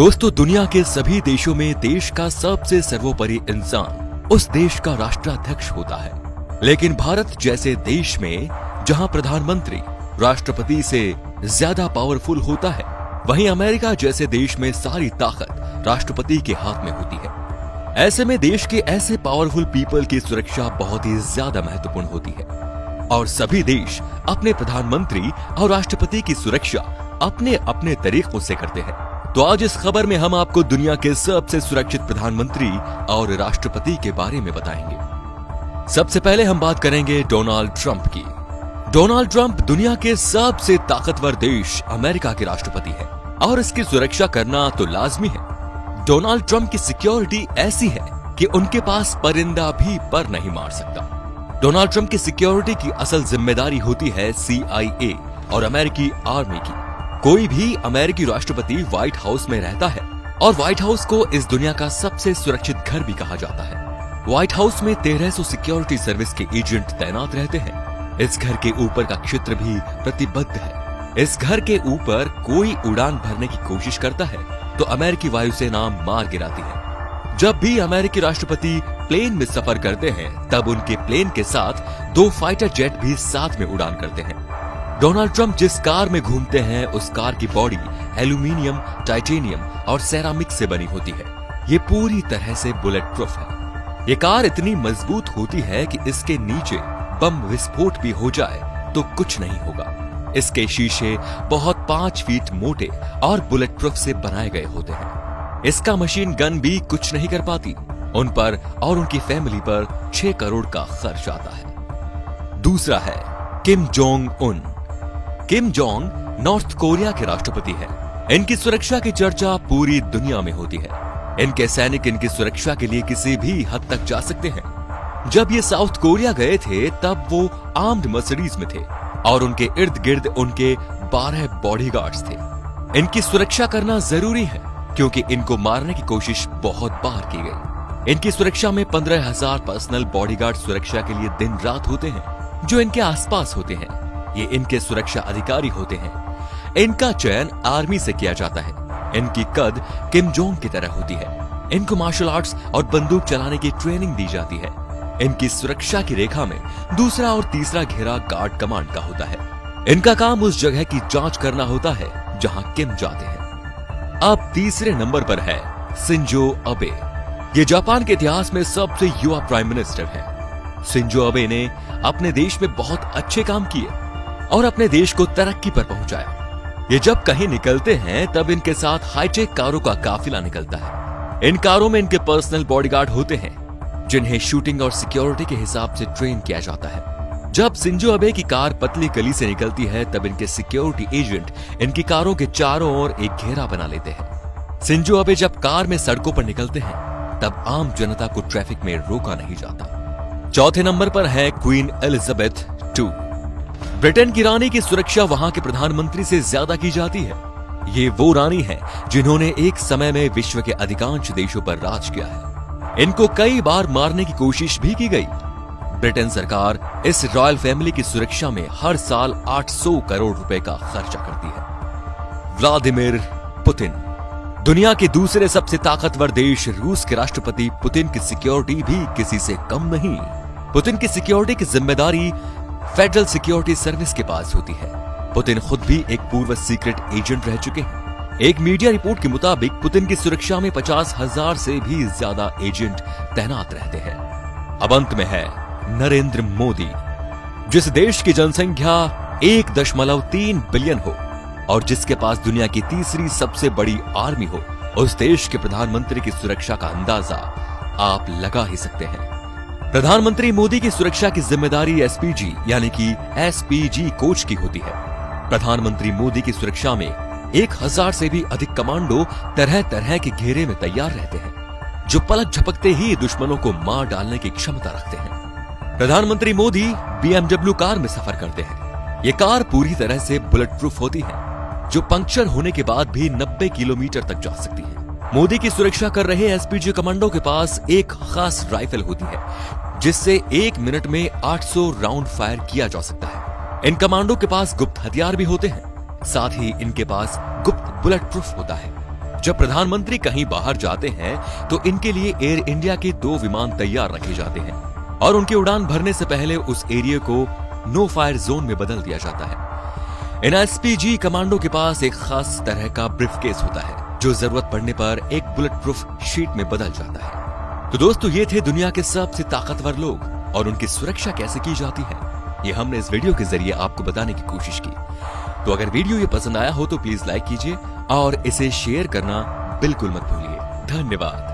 दोस्तों, दुनिया के सभी देशों में देश का सबसे सर्वोपरि इंसान उस देश का राष्ट्राध्यक्ष होता है। लेकिन भारत जैसे देश में जहां प्रधानमंत्री राष्ट्रपति से ज्यादा पावरफुल होता है, वहीं अमेरिका जैसे देश में सारी ताकत राष्ट्रपति के हाथ में होती है। ऐसे में देश के ऐसे पावरफुल पीपल की सुरक्षा बहुत ही ज्यादा महत्वपूर्ण होती है और सभी देश अपने प्रधानमंत्री और राष्ट्रपति की सुरक्षा अपने अपने तरीकों से करते हैं। तो आज इस खबर में हम आपको दुनिया के सबसे सुरक्षित प्रधानमंत्री और राष्ट्रपति के बारे में बताएंगे। सबसे पहले हम बात करेंगे डोनाल्ड ट्रंप की। डोनाल्ड ट्रंप दुनिया के सबसे ताकतवर देश अमेरिका के राष्ट्रपति हैं और इसकी सुरक्षा करना तो लाजमी है। डोनाल्ड ट्रंप की सिक्योरिटी ऐसी है कि उनके पास परिंदा भी पर नहीं मार सकता। डोनाल्ड ट्रंप की सिक्योरिटी की असल जिम्मेदारी होती है CIA और अमेरिकी आर्मी की। कोई भी अमेरिकी राष्ट्रपति व्हाइट हाउस में रहता है और व्हाइट हाउस को इस दुनिया का सबसे सुरक्षित घर भी कहा जाता है। व्हाइट हाउस में 1300 सिक्योरिटी सर्विस के एजेंट तैनात रहते हैं। इस घर के ऊपर का क्षेत्र भी प्रतिबद्ध है। इस घर के ऊपर कोई उड़ान भरने की कोशिश करता है तो अमेरिकी वायुसेना मार गिराती है। जब भी अमेरिकी राष्ट्रपति प्लेन में सफर करते हैं तब उनके प्लेन के साथ 2 फाइटर जेट भी साथ में उड़ान करते हैं। डोनाल्ड ट्रंप जिस कार में घूमते हैं उस कार की बॉडी एल्यूमिनियम, टाइटेनियम और सेरामिक से बनी होती है। ये पूरी तरह से बुलेट प्रूफ है। ये कार इतनी मजबूत होती है कि इसके नीचे बम विस्फोट भी हो जाए तो कुछ नहीं होगा। इसके शीशे बहुत 5 फीट मोटे और बुलेट प्रूफ से बनाए गए होते हैं। इसका मशीन गन भी कुछ नहीं कर पाती। उन पर और उनकी फैमिली पर 6 करोड़ का खर्च आता है। दूसरा है Kim Jong Un. Kim Jong north Korea के राष्ट्रपति हैं। इनकी सुरक्षा की चर्चा पूरी दुनिया में होती है। इनके सैनिक इनकी सुरक्षा के लिए किसी भी हद तक जा सकते हैं। जब ये साउथ कोरिया गए थे तब वो आर्म्ड मर्सिडीज में थे और उनके इर्द गिर्द उनके 12 बॉडीगार्ड्स थे। इनकी सुरक्षा करना जरूरी है क्योंकि इनको मारने की कोशिश बहुत बार की गई। इनकी सुरक्षा में 15,000 पर्सनल बॉडीगार्ड सुरक्षा के लिए दिन रात होते हैं जो इनके आसपास होते हैं। ये इनके सुरक्षा अधिकारी होते हैं। इनका चयन आर्मी से किया जाता है। इनकी कद किम जोंग की तरह होती है। इनको मार्शल आर्ट्स और बंदूक चलाने की ट्रेनिंग दी जाती है। इनकी सुरक्षा की रेखा में दूसरा और तीसरा घेरा गार्ड कमांड का होता है। इनका काम उस जगह की जांच करना होता है जहां किम जाते हैं। अब तीसरे नंबर पर है शिंजो अबे। ये जापान के इतिहास में सबसे युवा प्राइम मिनिस्टर हैं। शिंजो अबे ने अपने देश में बहुत अच्छे काम किए और अपने देश को तरक्की पर पहुंचाया। ये जब कहीं निकलते हैं तब इनके साथ हाईटेक कारों का काफिला निकलता है। इन कारों में इनके पर्सनल बॉडीगार्ड होते हैं जिन्हें शूटिंग और सिक्योरिटी के हिसाब से ट्रेन किया जाता है। जब शिंजो अबे की कार पतली गली से निकलती है तब इनके सिक्योरिटी एजेंट इनकी कारों के चारों ओर एक घेरा बना लेते हैं। शिंजो अबे जब कार में सड़कों पर निकलते हैं तब आम जनता को ट्रैफिक में रोका नहीं जाता। चौथे नंबर पर है क्वीन एलिजाबेथ II। ब्रिटेन की रानी की सुरक्षा वहां के प्रधानमंत्री से ज्यादा की जाती है। ये वो रानी है जिन्होंने एक समय में विश्व के अधिकांश देशों पर राज किया है। इनको कई बार मारने की कोशिश भी की गई। ब्रिटेन सरकार इस रॉयल फैमिली की सुरक्षा में हर साल 800 करोड़ रुपए का खर्चा करती है। Vladimir Putin. दुनिया के दूसरे सबसे ताकतवर देश रूस के राष्ट्रपति पुतिन की सिक्योरिटी भी किसी से कम नहीं। पुतिन की सिक्योरिटी की जिम्मेदारी फेडरल सिक्योरिटी सर्विस के पास होती है। पुतिन खुद भी एक पूर्व सीक्रेट एजेंट रह चुके हैं। एक मीडिया रिपोर्ट के मुताबिक पुतिन की सुरक्षा में 50,000 से भी ज्यादा एजेंट तैनात रहते हैं। अब अंत में है नरेंद्र मोदी। जिस देश की जनसंख्या 1.3 बिलियन हो और जिसके पास दुनिया की तीसरी सबसे बड़ी आर्मी हो, उस देश के प्रधानमंत्री की सुरक्षा का अंदाजा आप लगा ही सकते हैं। प्रधानमंत्री मोदी की सुरक्षा की जिम्मेदारी SPG यानी कि SPG कोच की होती है। प्रधानमंत्री मोदी की सुरक्षा में 1000 से भी अधिक कमांडो तरह तरह के घेरे में तैयार रहते हैं जो पलक झपकते ही दुश्मनों को मार डालने की क्षमता रखते हैं। प्रधानमंत्री मोदी BMW कार में सफर करते हैं। ये कार पूरी तरह से बुलेट प्रूफ होती है जो पंक्चर होने के बाद भी 90 किलोमीटर तक जा सकती है। मोदी की सुरक्षा कर रहे SPG कमांडो के पास एक खास राइफल होती है जिससे 1 मिनट में 800 राउंड फायर किया जा सकता है। इन कमांडो के पास गुप्त हथियार भी होते हैं। साथ ही इनके पास गुप्त बुलेट प्रूफ होता है। जब प्रधानमंत्री कहीं बाहर जाते हैं तो इनके लिए एयर इंडिया के 2 विमान तैयार रखे जाते हैं और उनकी उड़ान भरने से पहले उस एरिया को नो फायर जोन में बदल दिया जाता है। एनएसपीजी कमांडो के पास एक खास तरह का ब्रीफकेस होता है जो जरूरत पड़ने पर एक बुलेट प्रूफ शीट में बदल जाता है। तो दोस्तों, ये थे दुनिया के सबसे ताकतवर लोग और उनकी सुरक्षा कैसे की जाती है, ये हमने इस वीडियो के जरिए आपको बताने की कोशिश की। तो अगर वीडियो ये पसंद आया हो तो प्लीज लाइक कीजिए और इसे शेयर करना बिल्कुल मत भूलिए। धन्यवाद।